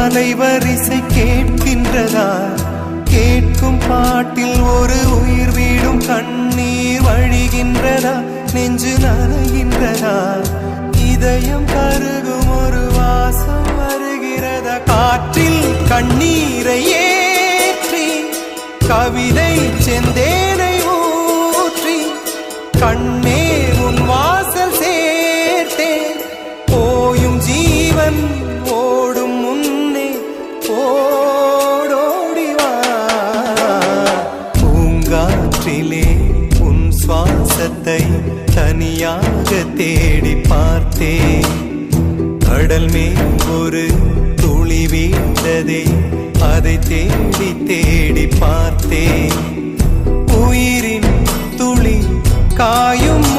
அலைவரிசை கேட்கின்றதா? கேட்கும் பாட்டில் ஒரு உயிர் வீடும் கண்ணீர் வழிகின்றதா? நெஞ்சு நனைகின்றதா? இதயம் கருகும் ஒரு வாசம் வருகிறதா? காற்றில் கண்ணீரை ஏற்றி கவிதை செந்தேனை ஊற்றி கண்ணே உன் வாசல் சேர்த்தேன். போயும் ஜீவன் ஓடும் முன்னே ஓடோடிவா. பூங்காற்றிலே உன் சுவாசத்தை தனியாக தேடி பார்த்தேன். கடல் மேல் ஒரு துளி வீழ்ந்ததே, அதை தேடி தேடி பார்த்தேன். உயிரின் துளி காயும்